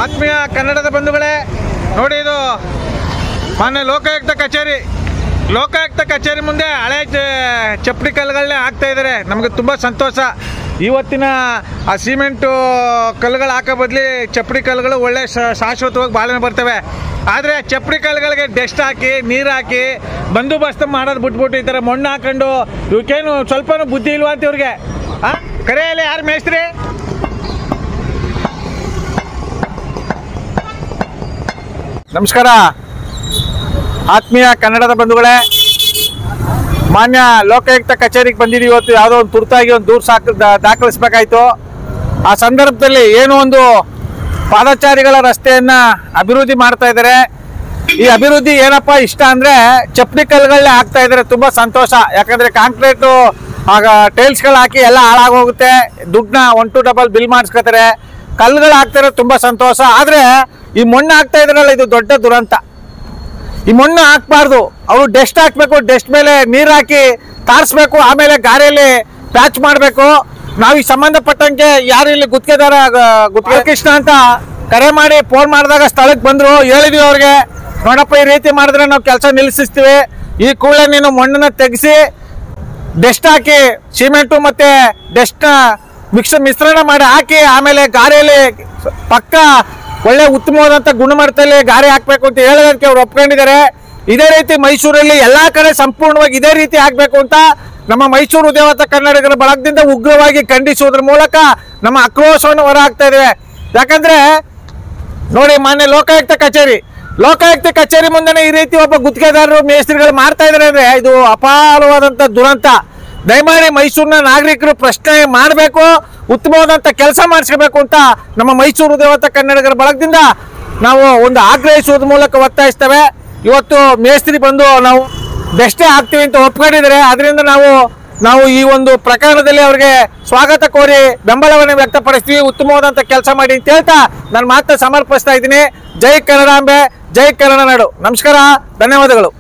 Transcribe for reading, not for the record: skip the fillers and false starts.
ಆತ್ಮೀಯ ಕನ್ನಡದ ಬಂಧುಗಳೇ, ನೋಡಿ ಇದು ಮಾನ್ಯ ಲೋಕಾಯುಕ್ತ ಕಚೇರಿ ಮುಂದೆ ಹಳೆ ಚಪ್ಪಡಿ ಕಲ್ಲುಗಳನ್ನೇ ಹಾಕ್ತಾ ಇದ್ದಾರೆ. ನಮಗೆ ತುಂಬ ಸಂತೋಷ. ಇವತ್ತಿನ ಆ ಸಿಮೆಂಟು ಕಲ್ಲುಗಳು ಹಾಕೋ ಬದಲಿ ಚಪ್ಪಡಿ ಕಲ್ಲುಗಳು ಒಳ್ಳೆ ಶಾಶ್ವತವಾಗಿ ಬಾಳಿನ ಬರ್ತವೆ. ಆದರೆ ಚಪ್ಪಡಿ ಕಲ್ಲುಗಳಿಗೆ ಡಸ್ಟ್ ಹಾಕಿ ನೀರು ಹಾಕಿ ಬಂದೋಬಸ್ತ್ ಮಾಡೋದು ಬಿಟ್ಬಿಟ್ಟು ಈ ಥರ ಮಣ್ಣು ಹಾಕೊಂಡು ಇವಕ್ಕೇನು ಸ್ವಲ್ಪನೂ ಬುದ್ಧಿ ಇಲ್ವಾ ಅಂತ ಇವ್ರಿಗೆ? ಕರೆಯಲ್ಲಿ ಯಾರು ಮೇಸ್ತ್ರಿ? ನಮಸ್ಕಾರ ಆತ್ಮೀಯ ಕನ್ನಡದ ಬಂಧುಗಳೇ, ಮಾನ್ಯ ಲೋಕಾಯುಕ್ತ ಕಚೇರಿಗೆ ಬಂದಿದ್ದೀವಿ. ಇವತ್ತು ಯಾವುದೋ ಒಂದು ತುರ್ತಾಗಿ ಒಂದು ದೂರು ದಾಖಲಿಸಬೇಕಾಯಿತು. ಆ ಸಂದರ್ಭದಲ್ಲಿ ಏನೋ ಒಂದು ಪಾದಚಾರಿಗಳ ರಸ್ತೆಯನ್ನು ಅಭಿವೃದ್ಧಿ ಮಾಡ್ತಾ ಇದ್ದಾರೆ. ಈ ಅಭಿವೃದ್ಧಿ ಏನಪ್ಪ ಇಷ್ಟ ಅಂದರೆ ಚಪ್ಪಡಿ ಕಲ್ಲುಗಳನ್ನೇ ಹಾಕ್ತಾ ಇದ್ದಾರೆ. ತುಂಬ ಸಂತೋಷ. ಯಾಕಂದರೆ ಕಾಂಕ್ರೀಟು ಆಗ ಟೈಲ್ಸ್ಗಳು ಹಾಕಿ ಎಲ್ಲ ಹಾಳಾಗೋಗುತ್ತೆ. ದುಡ್ಡನ್ನ 1 to 2 ಬಿಲ್ ಮಾಡಿಸ್ಕೊತಾರೆ. ಕಲ್ಲುಗಳು ಹಾಕ್ತಾರೆ, ತುಂಬ ಸಂತೋಷ. ಆದರೆ ಈ ಮಣ್ಣು ಹಾಕ್ತಾ ಇದ್ರಲ್ಲ, ಇದು ದೊಡ್ಡ ದುರಂತ. ಈ ಮಣ್ಣು ಹಾಕ್ಬಾರ್ದು. ಅವರು ಡಸ್ಟ್ ಹಾಕ್ಬೇಕು, ಡಸ್ಟ್ ಮೇಲೆ ನೀರು ಹಾಕಿ ತಾರಿಸ್ಬೇಕು, ಆಮೇಲೆ ಗಾರಿಯಲ್ಲಿ ಪ್ಯಾಚ್ ಮಾಡಬೇಕು. ನಾವು ಈ ಸಂಬಂಧಪಟ್ಟಂಗೆ ಯಾರು ಇಲ್ಲಿ ಗುತ್ತಿಗೆದಾರ ಕೃಷ್ಣ ಅಂತ ಕರೆ ಮಾಡಿ ಫೋನ್ ಮಾಡಿದಾಗ ಸ್ಥಳಕ್ಕೆ ಬಂದರು. ಹೇಳಿದ್ವಿ ಅವ್ರಿಗೆ, ನೋಡಪ್ಪ ಈ ರೀತಿ ಮಾಡಿದ್ರೆ ನಾವು ಕೆಲಸ ನಿಲ್ಲಿಸ್ತೀವಿ, ಈ ಕೂಡಲೇ ನೀನು ಮಣ್ಣನ್ನು ತೆಗೆಸಿ ಡಸ್ಟ್ ಹಾಕಿ ಸಿಮೆಂಟು ಮತ್ತು ಡಸ್ಟ್ನ ಮಿಶ್ರಣ ಮಾಡಿ ಹಾಕಿ ಆಮೇಲೆ ಗಾರಿಯಲ್ಲಿ ಪಕ್ಕ ಒಳ್ಳೆ ಉತ್ತಮವಾದಂಥ ಗುಣಮಟ್ಟದಲ್ಲಿ ಗಾರೆ ಹಾಕಬೇಕು ಅಂತ ಹೇಳೋದಕ್ಕೆ ಅವ್ರು ಒಪ್ಕೊಂಡಿದ್ದಾರೆ. ಇದೇ ರೀತಿ ಮೈಸೂರಲ್ಲಿ ಎಲ್ಲ ಕಡೆ ಸಂಪೂರ್ಣವಾಗಿ ಇದೇ ರೀತಿ ಆಗಬೇಕು ಅಂತ ನಮ್ಮ ಮೈಸೂರು ಉದ್ಯೋಗ ಕನ್ನಡಿಗರ ಬಳಗದಿಂದ ಉಗ್ರವಾಗಿ ಖಂಡಿಸುವುದರ ಮೂಲಕ ನಮ್ಮ ಆಕ್ರೋಶವನ್ನು ಹೊರಹಾಕ್ತಾ ಇದ್ದೇವೆ. ಯಾಕಂದರೆ ನೋಡಿ, ಮಾನ್ಯ ಲೋಕಾಯುಕ್ತ ಕಚೇರಿ ಮುಂದೆ ಈ ರೀತಿ ಒಬ್ಬ ಗುತ್ತಿಗೆದಾರರು ಮೇಸ್ತ್ರಿಗಳು ಮಾಡ್ತಾ ಇದ್ದಾರೆ ಅಂದರೆ ಇದು ಅಪಾರವಾದಂಥ ದುರಂತ. ದಯಮಾಡಿ ಮೈಸೂರಿನ ನಾಗರಿಕರು ಪ್ರಶ್ನೆ ಮಾಡಬೇಕು, ಉತ್ತಮವಾದಂಥ ಕೆಲಸ ಮಾಡಿಸ್ಕೋಬೇಕು ಅಂತ ನಮ್ಮ ಮೈಸೂರು ದೇವತ ಕನ್ನಡಿಗರ ಬಳಗದಿಂದ ನಾವು ಒಂದು ಆಗ್ರಹಿಸುವುದ್ರ ಮೂಲಕ ಒತ್ತಾಯಿಸ್ತೇವೆ. ಇವತ್ತು ಮೇಸ್ತ್ರಿ ಬಂದು ನಾವು ಬೆಸ್ಟೇ ಹಾಕ್ತೀವಿ ಅಂತ ಒಪ್ಕೊಂಡಿದ್ದಾರೆ. ಅದರಿಂದ ನಾವು ಈ ಒಂದು ಪ್ರಕರಣದಲ್ಲಿ ಅವರಿಗೆ ಸ್ವಾಗತ ಕೋರಿ ಬೆಂಬಲವನ್ನು ವ್ಯಕ್ತಪಡಿಸ್ತೀವಿ. ಉತ್ತಮವಾದಂಥ ಕೆಲಸ ಮಾಡಿ ಅಂತ ಹೇಳ್ತಾ ನಾನು ಮಾತನ್ನ ಸಮರ್ಪಿಸ್ತಾ ಇದ್ದೀನಿ. ಜೈ ಕನ್ನಡಾಂಬೆ, ಜೈ ಕನ್ನಡ ನಾಡು. ನಮಸ್ಕಾರ, ಧನ್ಯವಾದಗಳು.